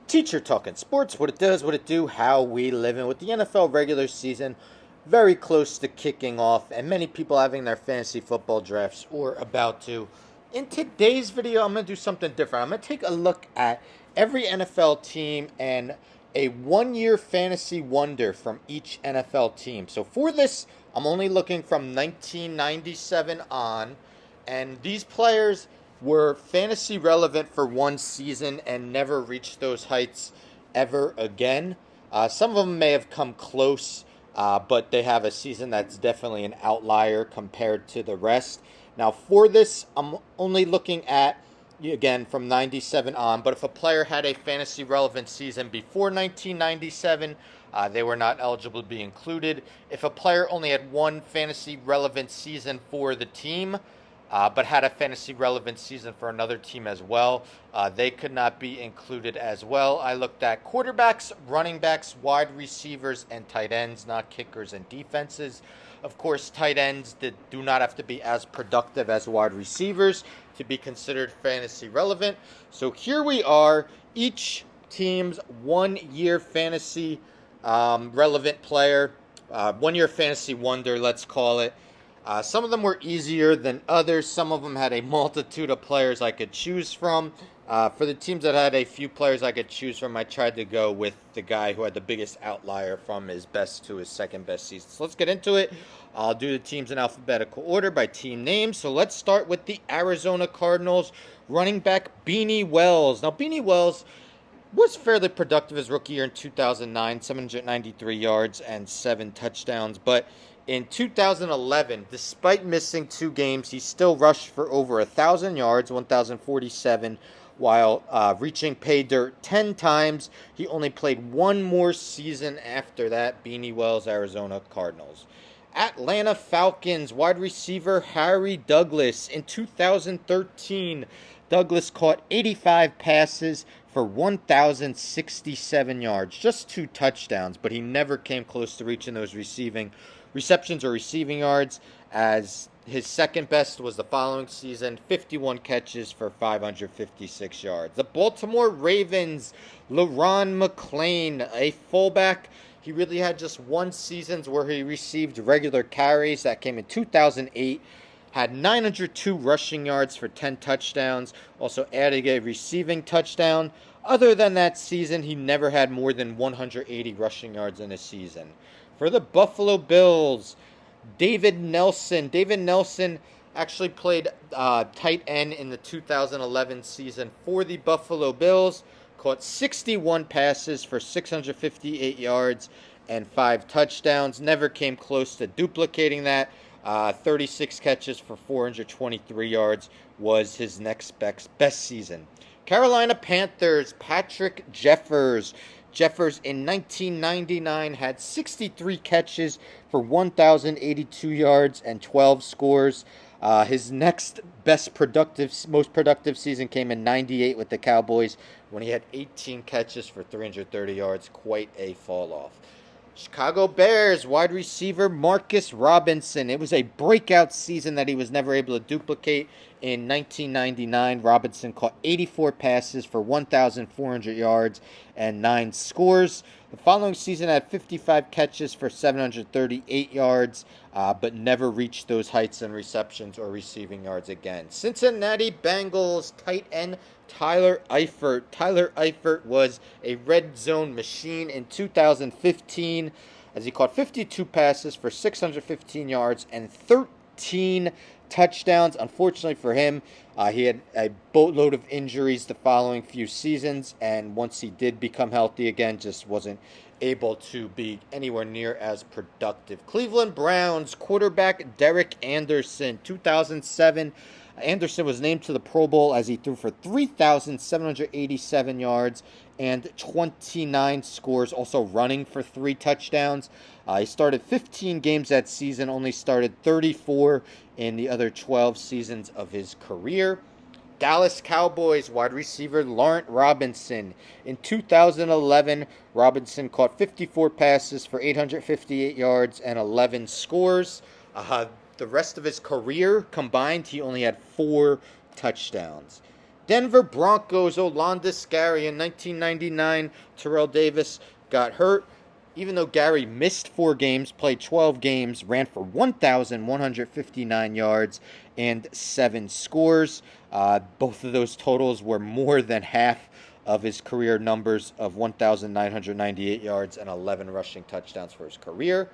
Teacher Talking Sports, what it does, what it do, how we live in. With the NFL regular season very close to kicking off and many people having their fantasy football drafts or about to. In today's video, I'm going to do something different. I'm going to take a look at every NFL team and a one-year fantasy wonder from each NFL team. So for this, I'm only looking from 1997 on, and these players were fantasy relevant for one season and never reached those heights ever again. Some of them may have come close, but they have a season that's definitely an outlier compared to the rest. Now, for this, I'm only looking at, again, from 97 on, but if a player had a fantasy relevant season before 1997, they were not eligible to be included. If a player only had one fantasy relevant season for the team, but had a fantasy relevant season for another team as well, they could not be included as well. I looked at quarterbacks, running backs, wide receivers, and tight ends, not kickers and defenses. Of course, tight ends do not have to be as productive as wide receivers to be considered fantasy relevant. So here we are, each team's 1 year fantasy relevant player, 1 year fantasy wonder, let's call it. Some of them were easier than others. Some of them had a multitude of players I could choose from. For the teams that had a few players I could choose from, I tried to go with the guy who had the biggest outlier from his best to his second best season. So let's get into it. I'll do the teams in alphabetical order by team name. So let's start with the Arizona Cardinals running back Beanie Wells. Now, Beanie Wells was fairly productive his rookie year in 2009, 793 yards and 7 touchdowns, but in 2011, despite missing 2 games, he still rushed for over 1,000 yards, 1,047, while reaching pay dirt 10 times. He only played one more season after that. Beanie Wells, Arizona Cardinals. Atlanta Falcons wide receiver Harry Douglas. In 2013, Douglas caught 85 passes for 1,067 yards, just 2 touchdowns, but he never came close to reaching those receptions or receiving yards, as his second best was the following season, 51 catches for 556 yards. The Baltimore Ravens, LaRon McClain, a fullback. He really had just one season where he received regular carries. That came in 2008. Had 902 rushing yards for 10 touchdowns. Also added a receiving touchdown. Other than that season, he never had more than 180 rushing yards in a season. For the Buffalo Bills, David Nelson. David Nelson actually played tight end in the 2011 season for the Buffalo Bills. Caught 61 passes for 658 yards and 5 touchdowns. Never came close to duplicating that. 36 catches for 423 yards was his next best season. Carolina Panthers, Patrick Jeffers. Jeffers in 1999 had 63 catches for 1,082 yards and 12 scores. His next most productive season came in 98 with the Cowboys when he had 18 catches for 330 yards. Quite a fall off. Chicago Bears wide receiver Marcus Robinson. It was a breakout season that he was never able to duplicate. In 1999, Robinson caught 84 passes for 1,400 yards and 9 scores. The following season had 55 catches for 738 yards, but never reached those heights in receptions or receiving yards again. Cincinnati Bengals tight end Tyler Eifert. Tyler Eifert was a red zone machine in 2015 as he caught 52 passes for 615 yards and 13 touchdowns. Unfortunately for him, he had a boatload of injuries the following few seasons, and once he did become healthy again, just wasn't able to be anywhere near as productive. Cleveland Browns quarterback Derek Anderson, 2007. Anderson was named to the Pro Bowl as he threw for 3,787 yards and 29 scores, also running for 3 touchdowns. He started 15 games that season, only started 34 in the other 12 seasons of his career. Dallas Cowboys wide receiver Laurent Robinson. In 2011, Robinson caught 54 passes for 858 yards and 11 scores. The rest of his career combined, he only had 4 touchdowns. Denver Broncos, Olandis Gary in 1999. Terrell Davis got hurt. Even though Gary missed 4 games, played 12 games, ran for 1,159 yards and 7 scores. Both of those totals were more than half of his career numbers of 1,998 yards and 11 rushing touchdowns for his career.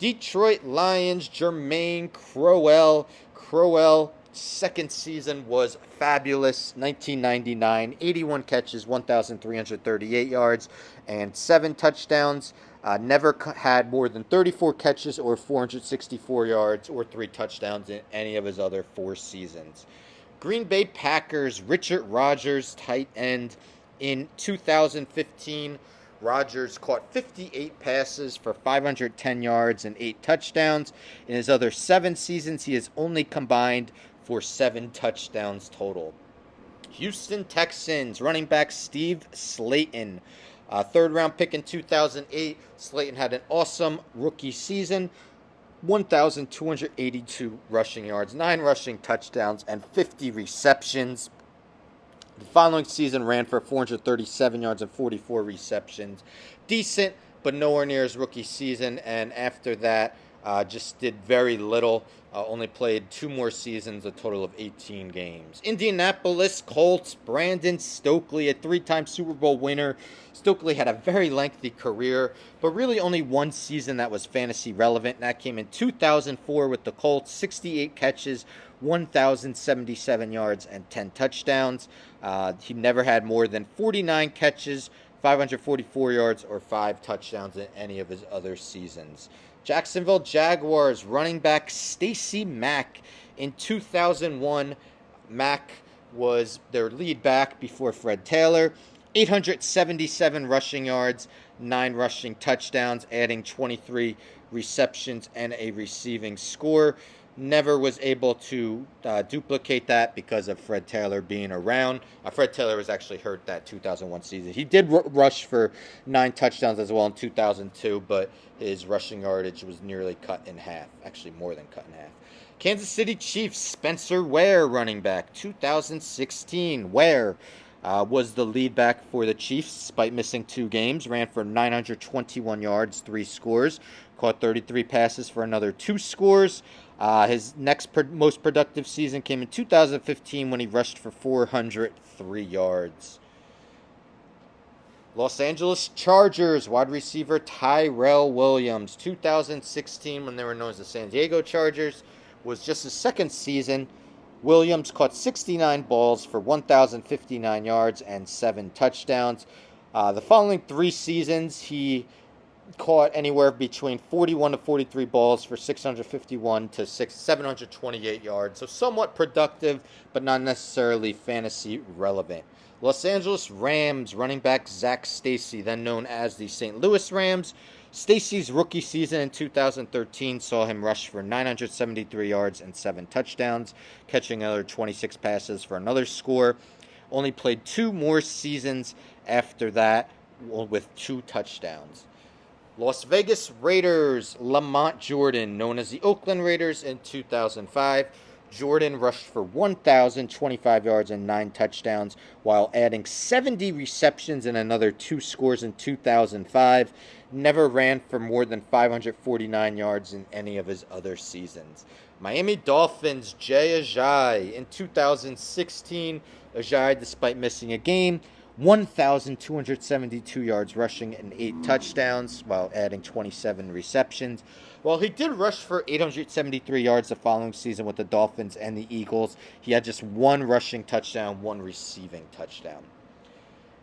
Detroit Lions, Jermaine Crowell. Crowell, second season was fabulous. 1999, 81 catches, 1,338 yards, and 7 touchdowns. Never had more than 34 catches or 464 yards or 3 touchdowns in any of his other 4 seasons. Green Bay Packers, Richard Rodgers, tight end. In 2015, Rodgers caught 58 passes for 510 yards and 8 touchdowns. In his other 7 seasons, he has only combined for 7 touchdowns total. Houston Texans, running back Steve Slayton. Third round pick in 2008. Slayton had an awesome rookie season. 1,282 rushing yards, 9 rushing touchdowns, and 50 receptions. The following season ran for 437 yards and 44 receptions. Decent, but nowhere near his rookie season. And after that, just did very little. Only played 2 more seasons, a total of 18 games. Indianapolis Colts, Brandon Stokely, a 3-time Super Bowl winner. Stokely had a very lengthy career, but really only 1 season that was fantasy relevant. And that came in 2004 with the Colts, 68 catches, 1,077 yards, and 10 touchdowns. He never had more than 49 catches, 544 yards, or 5 touchdowns in any of his other seasons. Jacksonville Jaguars, running back Stacey Mack. In 2001, Mack was their lead back before Fred Taylor. 877 rushing yards, 9 rushing touchdowns, adding 23 receptions and a receiving score. Never was able to duplicate that because of Fred Taylor being around. Fred Taylor was actually hurt that 2001 season. He did rush for 9 touchdowns as well in 2002, but his rushing yardage was nearly cut in half. Actually, more than cut in half. Kansas City Chiefs, Spencer Ware, running back, 2016. Ware was the lead back for the Chiefs despite missing 2 games. Ran for 921 yards, 3 scores. Caught 33 passes for another 2 scores. His next most productive season came in 2015 when he rushed for 403 yards. Los Angeles Chargers, wide receiver Tyrell Williams. 2016, when they were known as the San Diego Chargers, was just his second season. Williams caught 69 balls for 1,059 yards and 7 touchdowns. The following 3 seasons, he caught anywhere between 41 to 43 balls for 651 to 728 yards. So somewhat productive, but not necessarily fantasy relevant. Los Angeles Rams, running back Zach Stacy, then known as the St. Louis Rams. Stacy's rookie season in 2013 saw him rush for 973 yards and 7 touchdowns, catching another 26 passes for another score. Only played 2 more seasons after that with 2 touchdowns. Las Vegas Raiders, Lamont Jordan, known as the Oakland Raiders in 2005. Jordan rushed for 1,025 yards and 9 touchdowns while adding 70 receptions and another 2 scores in 2005. Never ran for more than 549 yards in any of his other seasons. Miami Dolphins, Jay Ajayi. In 2016, Ajayi, despite missing a game, 1,272 yards rushing and 8 touchdowns while adding 27 receptions. While he did rush for 873 yards the following season with the Dolphins and the Eagles, he had just 1 rushing touchdown, 1 receiving touchdown.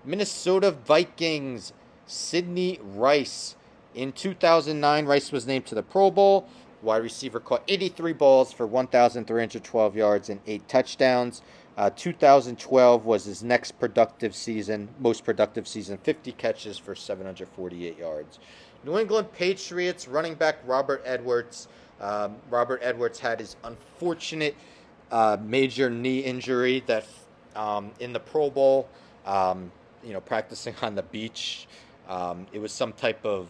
Minnesota Vikings, Sidney Rice. In 2009, Rice was named to the Pro Bowl. Wide receiver caught 83 balls for 1,312 yards and 8 touchdowns. 2012 was his next productive season, most productive season, 50 catches for 748 yards. New England Patriots, running back Robert Edwards. Robert Edwards had his unfortunate major knee injury that in the Pro Bowl, practicing on the beach. It was some type of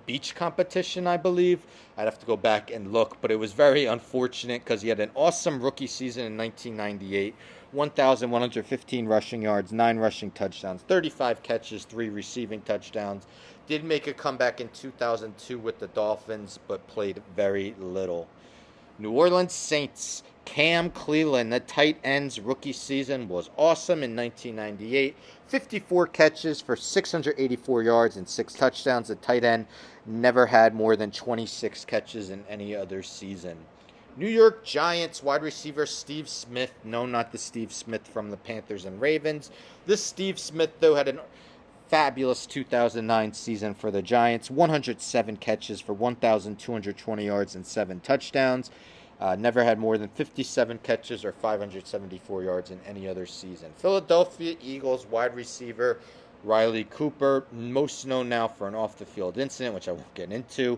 beach competition, I believe. I'd have to go back and look, but it was very unfortunate because he had an awesome rookie season in 1998. 1,115 rushing yards, 9 rushing touchdowns, 35 catches, 3 receiving touchdowns. Did make a comeback in 2002 with the Dolphins, but played very little. New Orleans Saints, Cam Cleveland, the tight end's rookie season was awesome in 1998. 54 catches for 684 yards and 6 touchdowns. The tight end never had more than 26 catches in any other season. New York Giants wide receiver Steve Smith, no, not the Steve Smith from the Panthers and Ravens. This Steve Smith, though, had a fabulous 2009 season for the Giants. 107 catches for 1,220 yards and 7 touchdowns. Never had more than 57 catches or 574 yards in any other season. Philadelphia Eagles wide receiver Riley Cooper, most known now for an off-the-field incident, which I won't get into.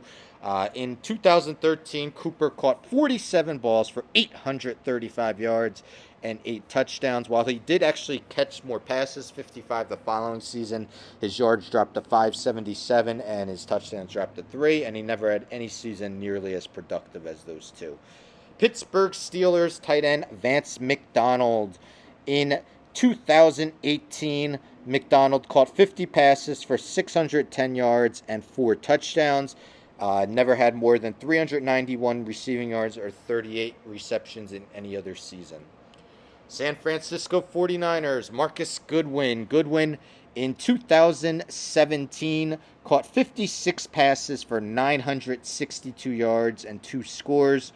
In 2013, Cooper caught 47 balls for 835 yards and 8 touchdowns. While he did actually catch more passes, 55 the following season, his yards dropped to 577 and his touchdowns dropped to 3, and he never had any season nearly as productive as those two. Pittsburgh Steelers tight end Vance McDonald. In 2018, McDonald caught 50 passes for 610 yards and 4 touchdowns. Never had more than 391 receiving yards or 38 receptions in any other season. San Francisco 49ers, Marcus Goodwin. Goodwin in 2017 caught 56 passes for 962 yards and 2 scores.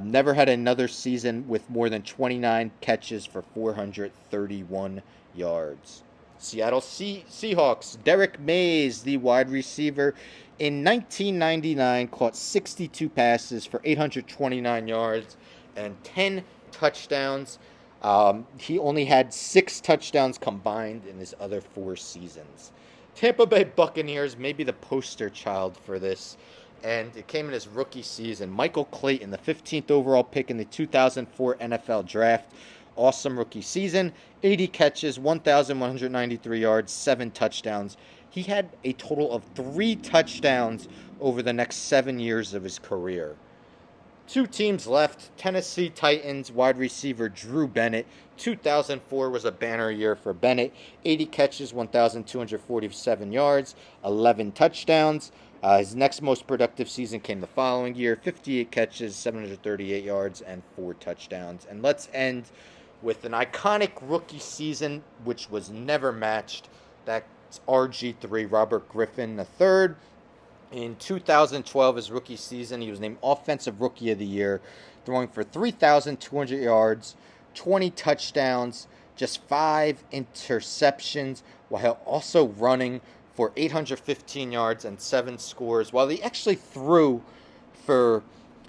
Never had another season with more than 29 catches for 431 yards. Seattle Seahawks, Derek Mays, the wide receiver, in 1999 caught 62 passes for 829 yards and 10 touchdowns. He only had 6 touchdowns combined in his other 4 seasons. Tampa Bay Buccaneers may be the poster child for this, and it came in his rookie season. Michael Clayton, the 15th overall pick in the 2004 NFL Draft. Awesome rookie season. 80 catches, 1,193 yards, 7 touchdowns. He had a total of 3 touchdowns over the next 7 years of his career. 2 teams left. Tennessee Titans wide receiver Drew Bennett. 2004 was a banner year for Bennett. 80 catches, 1,247 yards, 11 touchdowns. His next most productive season came the following year. 58 catches, 738 yards, and 4 touchdowns. And let's end with an iconic rookie season, which was never matched. That's RG3, Robert Griffin III. In 2012, his rookie season, he was named Offensive Rookie of the Year, throwing for 3,200 yards, 20 touchdowns, just 5 interceptions, while also running for 815 yards and 7 scores. While he actually threw for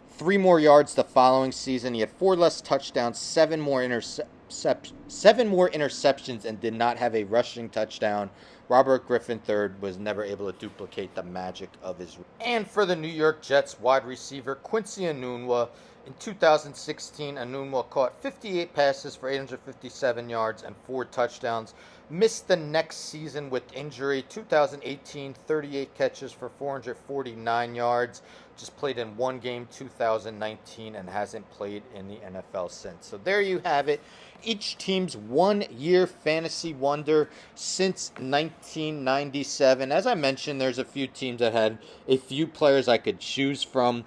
3 more yards the following season, he had 4 less touchdowns, 7 more interceptions, and did not have a rushing touchdown. Robert Griffin III was never able to duplicate the magic of his. And for the New York Jets wide receiver Quincy Enunwa, in 2016, Enunwa caught 58 passes for 857 yards and 4 touchdowns. Missed the next season with injury. 2018, 38 catches for 449 yards. Just played in 1 game, 2019, and hasn't played in the NFL since. So there you have it. Each team's 1-year fantasy wonder since 1997. As I mentioned, there's a few teams that had a few players I could choose from.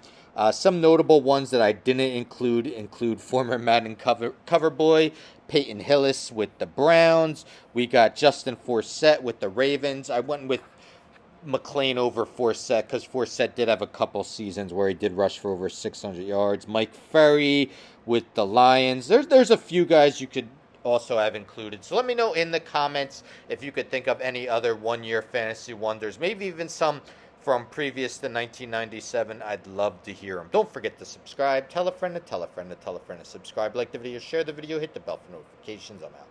Some notable ones that I didn't include former Madden cover boy Peyton Hillis with the Browns. We got Justin Forsett with the Ravens. I went with McLean over Forsett because Forsett did have a couple seasons where he did rush for over 600 yards. Mike Ferry with the Lions. There's a few guys you could also have included. So let me know in the comments if you could think of any other 1-year fantasy wonders. Maybe even some from previous to 1997. I'd love to hear them. Don't forget to subscribe. Tell a friend to tell a friend to tell a friend to subscribe. Like the video, share the video, hit the bell for notifications. I'm out.